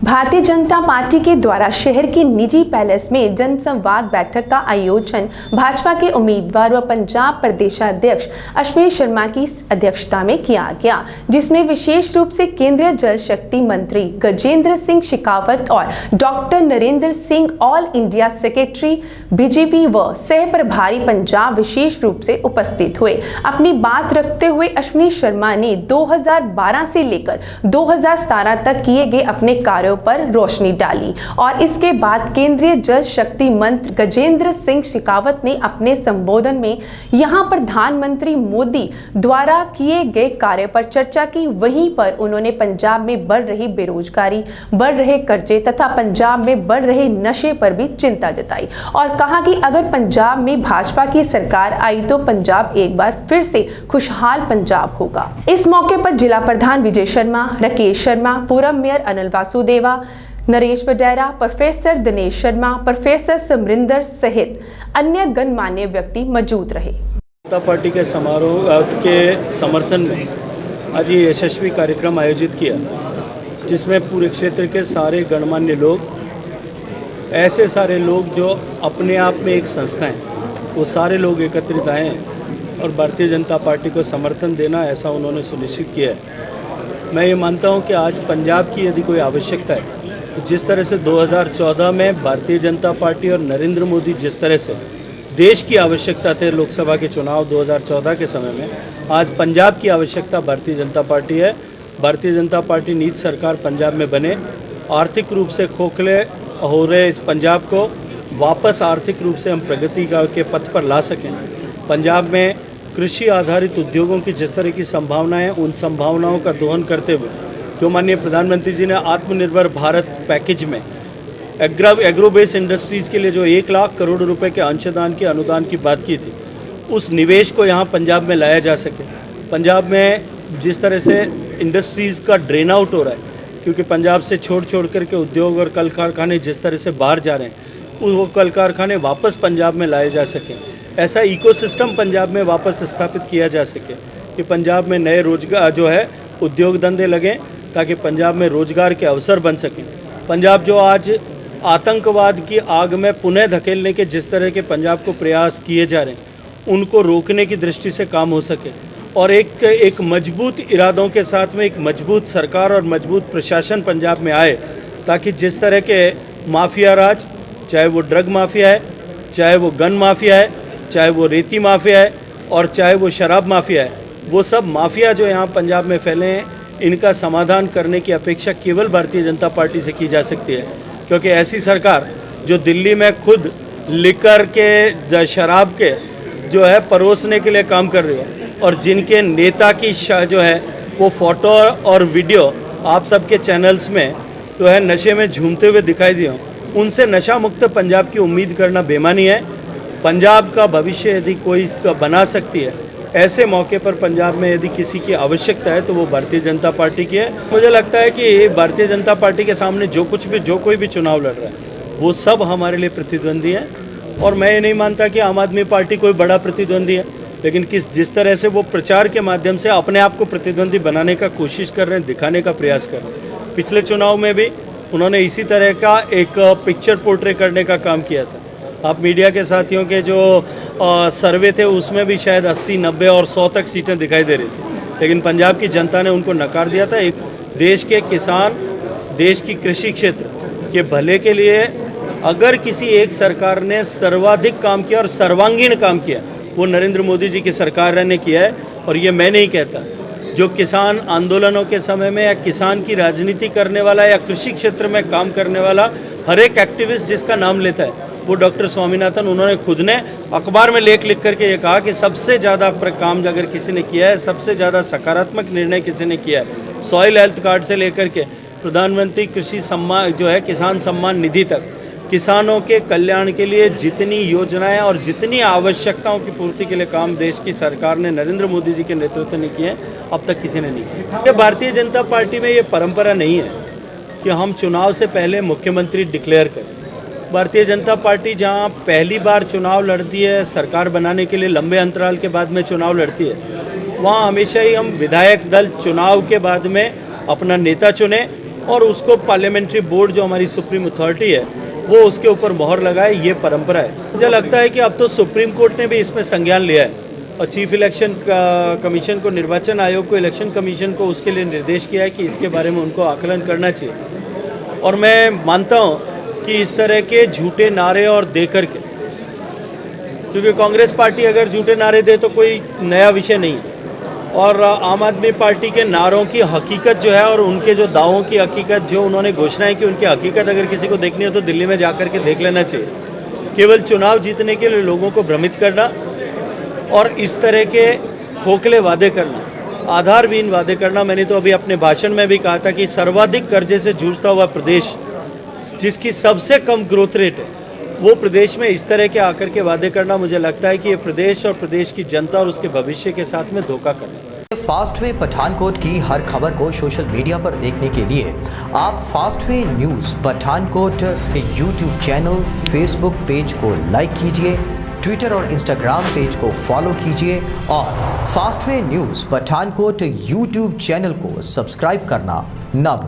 Bharatiya Janata party के द्वारा शहर के निजी पैलेस में जनसंवाद बैठक का आयोजन भाजपा के उम्मीदवार व पंजाब प्रदेशाध्यक्ष अश्विनी शर्मा की अध्यक्षता में किया गया, जिसमें विशेष रूप से केंद्रीय जल शक्ति मंत्री गजेंद्र सिंह शेखावत और doctor Narendra Singh all India secretary BJP व सह प्रभारी पंजाब विशेष रूप से उपस्थित हुए। अपनी बात रखते हुए अश्विनी शर्मा ने 2012 से लेकर 2017 तक किए गए अपने कार्यों पर रोशनी डाली और इसके बाद केंद्रीय जल शक्ति मंत्री गजेंद्र सिंह शेखावत ने अपने संबोधन में यहां प्रधानमंत्री मोदी द्वारा किए गए कार्य पर चर्चा की। वहीं पर उन्होंने पंजाब में बढ़ रही बेरोजगारी, बढ़ रहे कर्जे तथा पंजाब में बढ़ रहे नशे पर भी चिंता जताई और कहा कि अगर पंजाब में भाजपा की सरकार आई तो पंजाब एक बार फिर से खुशहाल पंजाब होगा। इस मौके पर जिला प्रधान विजय शर्मा, राकेश शर्मा, पूर्व मेयर अनिल वासुदेवा, नरेश वडेरा, प्रोफेसर दिनेश शर्मा, प्रोफेसर समरिंदर सहित अन्य गणमान्य व्यक्ति मौजूद रहे। जनता पार्टी के समारोह के समर्थन में आज ये यशस्वी कार्यक्रम आयोजित किया, जिसमें पूरे क्षेत्र के सारे गणमान्य लोग, ऐसे सारे लोग जो अपने आप में एक संस्था हैं, वो सारे लोग एकत्रित आए हैं और भारतीय जनता पार्टी को समर्थन देना ऐसा उन्होंने सुनिश्चित किया है। मैं ये मानता हूँ कि आज पंजाब की यदि कोई आवश्यकता है तो जिस तरह से 2014 में भारतीय जनता पार्टी और नरेंद्र मोदी जिस तरह से देश की आवश्यकता थे लोकसभा के चुनाव 2014 के समय में, आज पंजाब की आवश्यकता भारतीय जनता पार्टी है। भारतीय जनता पार्टी नीति सरकार पंजाब में बने, आर्थिक रूप से खोखले हो रहे इस पंजाब को वापस आर्थिक रूप से हम प्रगति के पथ पर ला सकें। पंजाब में कृषि आधारित उद्योगों की जिस तरह की संभावनाएं, उन संभावनाओं का दोहन करते हुए जो माननीय प्रधानमंत्री जी ने आत्मनिर्भर भारत पैकेज में एग्रो बेस्ड इंडस्ट्रीज़ के लिए जो 1 लाख करोड़ रुपए के अंशदान की अनुदान की बात की थी, उस निवेश को यहाँ पंजाब में लाया जा सके। पंजाब में जिस तरह से इंडस्ट्रीज़ का ड्रेन आउट हो रहा है, क्योंकि पंजाब से छोड़ करके उद्योग और कल कारखाने जिस तरह से बाहर जा रहे हैं, वो कल कारखाने वापस पंजाब में लाए जा सकें, ऐसा इकोसिस्टम पंजाब में वापस स्थापित किया जा सके कि पंजाब में नए रोजगार जो है उद्योग धंधे लगें, ताकि पंजाब में रोजगार के अवसर बन सकें। पंजाब जो आज आतंकवाद की आग में पुनः धकेलने के जिस तरह के पंजाब को प्रयास किए जा रहे हैं, उनको रोकने की दृष्टि से काम हो सके और एक मजबूत इरादों के साथ में एक मजबूत सरकार और मजबूत प्रशासन पंजाब में आए, ताकि जिस तरह के माफिया राज, चाहे वो ड्रग माफिया है, चाहे वो गन माफिया है, चाहे वो रेती माफिया है और चाहे वो शराब माफिया है, वो सब माफिया जो यहाँ पंजाब में फैले हैं, इनका समाधान करने की अपेक्षा केवल भारतीय जनता पार्टी से की जा सकती है। क्योंकि ऐसी सरकार जो दिल्ली में खुद लिकर के शराब के जो है परोसने के लिए काम कर रही है और जिनके नेता की जो है वो फ़ोटो और वीडियो आप सबके चैनल्स में जो है नशे में झूमते हुए दिखाई दिए, उनसे नशा मुक्त पंजाब की उम्मीद करना बेमानी है। पंजाब का भविष्य यदि कोई बना सकती है, ऐसे मौके पर पंजाब में यदि किसी की आवश्यकता है तो वो भारतीय जनता पार्टी की है। मुझे लगता है कि भारतीय जनता पार्टी के सामने जो कोई भी चुनाव लड़ रहा है वो सब हमारे लिए प्रतिद्वंदी है और मैं ये नहीं मानता कि आम आदमी पार्टी कोई बड़ा प्रतिद्वंदी है, लेकिन जिस तरह से वो प्रचार के माध्यम से अपने आप को प्रतिद्वंदी बनाने का कोशिश कर रहे हैं, दिखाने का प्रयास कर रहे हैं। पिछले चुनाव में भी उन्होंने इसी तरह का एक पिक्चर पोर्ट्रे करने का काम किया था। आप मीडिया के साथियों के जो सर्वे थे उसमें भी शायद 80, 90 और 100 तक सीटें दिखाई दे रही थी, लेकिन पंजाब की जनता ने उनको नकार दिया था। एक देश के किसान, देश की कृषि क्षेत्र के भले के लिए अगर किसी एक सरकार ने सर्वाधिक काम किया और सर्वांगीण काम किया, वो नरेंद्र मोदी जी की सरकार ने किया है। और ये मैं नहीं कहता, जो किसान आंदोलनों के समय में या किसान की राजनीति करने वाला या कृषि क्षेत्र में काम करने वाला हर एक एक्टिविस्ट जिसका नाम लेता है वो डॉक्टर स्वामीनाथन, उन्होंने खुद ने अखबार में लेख लिख करके ये कहा कि सबसे ज़्यादा काम अगर किसी ने किया है, सबसे ज़्यादा सकारात्मक निर्णय किसी ने किया है, सॉइल हेल्थ कार्ड से लेकर के प्रधानमंत्री कृषि सम्मान जो है किसान सम्मान निधि तक, किसानों के कल्याण के लिए जितनी योजनाएं और जितनी आवश्यकताओं की पूर्ति के लिए काम देश की सरकार ने नरेंद्र मोदी जी के नेतृत्व में किए, अब तक किसी ने नहीं किया। भारतीय जनता पार्टी में ये परंपरा नहीं है कि हम चुनाव से पहले मुख्यमंत्री डिक्लेयर करें। भारतीय जनता पार्टी जहां पहली बार चुनाव लड़ती है, सरकार बनाने के लिए लंबे अंतराल के बाद में चुनाव लड़ती है, वहां हमेशा ही हम विधायक दल चुनाव के बाद में अपना नेता चुने और उसको पार्लियामेंट्री बोर्ड जो हमारी सुप्रीम अथॉरिटी है वो उसके ऊपर मोहर लगाए, ये परंपरा है। मुझे लगता है कि अब तो सुप्रीम कोर्ट ने भी इसमें संज्ञान लिया है और चीफ इलेक्शन कमीशन को, निर्वाचन आयोग को, इलेक्शन कमीशन को उसके लिए निर्देश किया है कि इसके बारे में उनको आकलन करना चाहिए। और मैं मानता हूँ कि इस तरह के झूठे नारे और देकर के, क्योंकि कांग्रेस पार्टी अगर झूठे नारे दे तो कोई नया विषय नहीं है, और आम आदमी पार्टी के नारों की हकीकत जो है और उनके जो दावों की हकीकत, जो उन्होंने घोषणाएं की उनकी हकीकत अगर किसी को देखनी हो तो दिल्ली में जाकर के देख लेना चाहिए। केवल चुनाव जीतने के लिए लोगों को भ्रमित करना और इस तरह के खोखले वादे करना, आधारहीन वादे करना। मैंने तो अभी अपने भाषण में भी कहा था कि सर्वाधिक कर्जे से जूझता हुआ प्रदेश, जिसकी सबसे कम ग्रोथ रेट है, वो प्रदेश में इस तरह के आकर के वादे करना, मुझे लगता है कि ये प्रदेश और प्रदेश की जनता और उसके भविष्य के साथ में धोखा करना। फास्ट वे पठानकोट की हर खबर को सोशल मीडिया पर देखने के लिए आप fast way news Pathankot YouTube channel, Facebook page को लाइक कीजिए, ट्विटर और इंस्टाग्राम पेज को फॉलो कीजिए और fast way news Pathankot YouTube channel को सब्सक्राइब करना ना भूलिए।